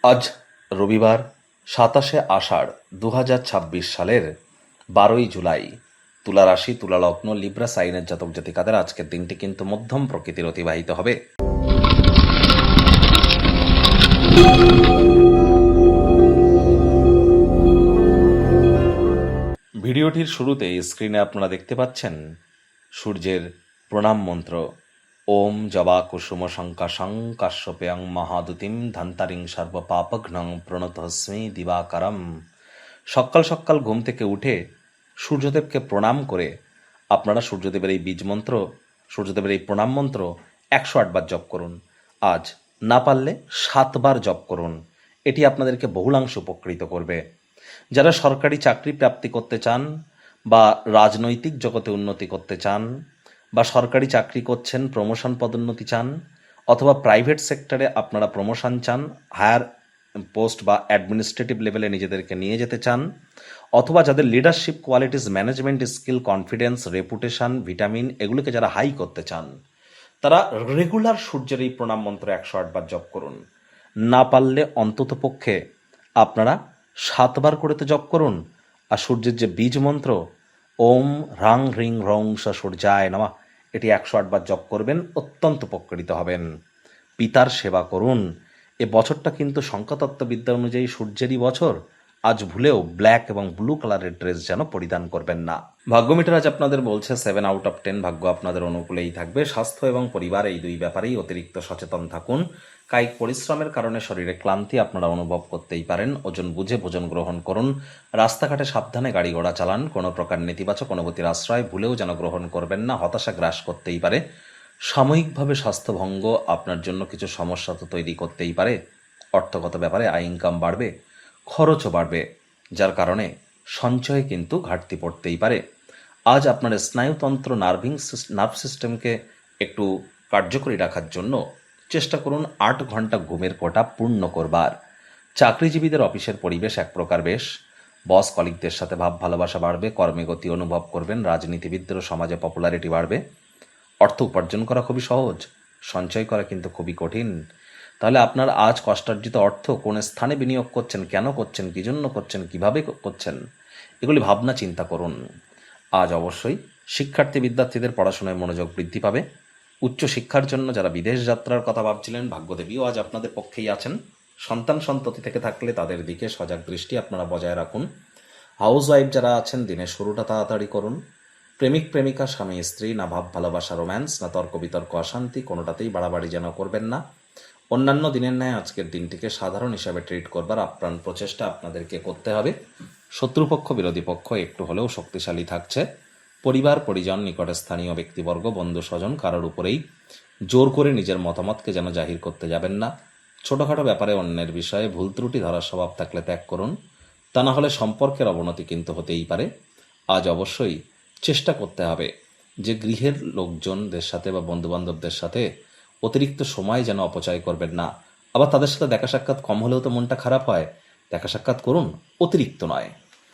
আজ রবিবার ২৭শে আষাঢ় ২০২৬ সালের ১২ই জুলাই। তুলা রাশি, তুলা লগ্ন, লিব্রা সাইনের জাতক জাতিকাদের আজকের দিনটি কিন্তু মধ্যম প্রকৃতির অতিবাহিত হবে। ভিডিওটির শুরুতে স্ক্রিনে আপনারা দেখতে পাচ্ছেন সূর্যের প্রণাম মন্ত্র। ওম জবা কুসুম শঙ্কাশং কাশ্যপেয়ং মহাদুতিম ধন্তারিং সর্বপাপঘ্নং প্রণতস্মি দিবাকরম। সকাল সকাল ঘুম থেকে উঠে সূর্যদেবকে প্রণাম করে আপনারা সূর্যদেবের এই বীজ মন্ত্র, সূর্যদেবের এই প্রণাম মন্ত্র ১০৮ বার জপ করুন। আজ না পারলে ৭ বার জপ করুন। এটি আপনাদেরকে বহুলাংশ উপকৃত করবে। যারা সরকারি চাকরি প্রাপ্তি করতে চান বা রাজনৈতিক জগতে উন্নতি করতে চান বা সরকারি চাকরি করছেন, প্রমোশন পদোন্নতি চান, অথবা প্রাইভেট সেক্টরে আপনারা প্রমোশন চান, হায়ার পোস্ট বা অ্যাডমিনিস্ট্রেটিভ লেভেলে নিজেদেরকে নিয়ে যেতে চান, অথবা যাদের leadership qualities, management skill, confidence, reputation, vitamin এগুলোকে যারা হাই করতে চান, তারা রেগুলার সূর্যের এই প্রণাম মন্ত্র ১০৮ বার জপ করুন। না পারলে অন্তত পক্ষে আপনারা ৭ বার করে তো জপ করুন। আর সূর্যের যে বীজ মন্ত্র ওম হ্রাং হ্রিং রং স সূর্যায় নমঃ, এটি ১০৮ বার জপ করবেন, অত্যন্ত উপকৃত হবেন। পিতার সেবা করুন। এ বছরটা কিন্তু সংখ্যাতত্ত্ববিদ্যা অনুযায়ী সূর্যেরই বছর। আজ ভুলেও ব্ল্যাক এবং ব্লু কালারের ড্রেস যেন পরিধান করবেন না। ভাগ্যমিটার আজ আপনাদের বলছে 7 আউট অফ 10, ভাগ্য আপনাদের অনুকূলেই থাকবে। স্বাস্থ্য এবং পরিবার এই দুই ব্যাপারেই অতিরিক্ত সচেতন থাকুন। কায়িক পরিশ্রমের কারণে শরীরে ক্লান্তি আপনারা অনুভব করতেই পারেন। ওজন বুঝে ভোজন গ্রহণ করুন। রাস্তাঘাটে সাবধানে গাড়ি ঘোড়া চালান। কোনো প্রকার নেতিবাচক অনুভূতির আশ্রয় ভুলেও যেন গ্রহণ করবেন না, হতাশা গ্রাস করতেই পারে। সাময়িকভাবে স্বাস্থ্যভঙ্গ আপনার জন্য কিছু সমস্যা তো তৈরি করতেই পারে। অর্থগত ব্যাপারে আয় ইনকাম বাড়বে, খরচও বাড়বে, যার কারণে সঞ্চয়ে কিন্তু ঘাটতি পড়তেই পারে। আজ আপনার স্নায়ুতন্ত্র, নার্ভ সিস্টেমকে একটু কার্যকরী রাখার জন্য চেষ্টা করুন ৮ ঘন্টা ঘুমের কোটা পূর্ণ করবার। চাকরিজীবীদের অফিসের পরিবেশ এক প্রকার বেশ। বস কলিগদের সাথে ভাব ভালোবাসা বাড়বে, কর্মে গতি অনুভব করবেন। রাজনীতিবিদদেরও সমাজে পপুলারিটি বাড়বে। অর্থ উপার্জন করা খুবই সহজ, সঞ্চয় করা কিন্তু খুবই কঠিন। তাহলে আপনার আজ কষ্টার্জিত অর্থ কোন স্থানে বিনিয়োগ করছেন, কেন করছেন, কী জন্য করছেন, কিভাবে করছেন, এগুলি ভাবনা চিন্তা করুন। আজ অবশ্যই শিক্ষার্থী বিদ্যার্থীদের পড়াশোনায় মনোযোগ বৃদ্ধি পাবে। উচ্চশিক্ষার জন্য যারা বিদেশ যাত্রার কথা ভাবছিলেন, ভাগ্যদেবীও আজ আপনাদের পক্ষেই আছেন। সন্তান সন্ততি থেকে থাকলে তাদের দিকে সজাগ দৃষ্টি আপনারা বজায় রাখুন। হাউস ওয়াইফ যারা আছেন, দিনের শুরুটা তাড়াতাড়ি করুন। প্রেমিক প্রেমিকা, স্বামী স্ত্রী, না ভাব ভালোবাসা রোম্যান্স, না তর্ক বিতর্ক অশান্তি, কোনোটাতেই বাড়াবাড়ি যেন করবেন না। অন্যান্য দিনের ন্যায় আজকের দিনটিকে সাধারণ হিসাবে ট্রিট করবার আপ্রাণ প্রচেষ্টা আপনাদেরকে করতে হবে। শত্রুপক্ষ, বিরোধী পক্ষ একটু হলেও শক্তিশালী থাকছে। পরিবার পরিজন, নিকটে স্থানীয় ব্যক্তিবর্গ, বন্ধু স্বজন কারোর উপরেই জোর করে নিজের মতামতকে যেন জাহির করতে যাবেন না। ছোটোখাটো ব্যাপারে অন্যের বিষয়ে ভুল ত্রুটি ধরার স্বভাব থাকলে ত্যাগ করুন, তা না হলে সম্পর্কের অবনতি কিন্তু হতেই পারে। আজ অবশ্যই চেষ্টা করতে হবে যে গৃহের লোকজনদের সাথে বা বন্ধুবান্ধবদের সাথে অতিরিক্ত সময় যেন অপচয় করবেন না। আবার তাদের সাথে দেখা সাক্ষাৎ কম হলেও তো মনটা খারাপ হয়, দেখা সাক্ষাৎ করুন, অতিরিক্ত নয়।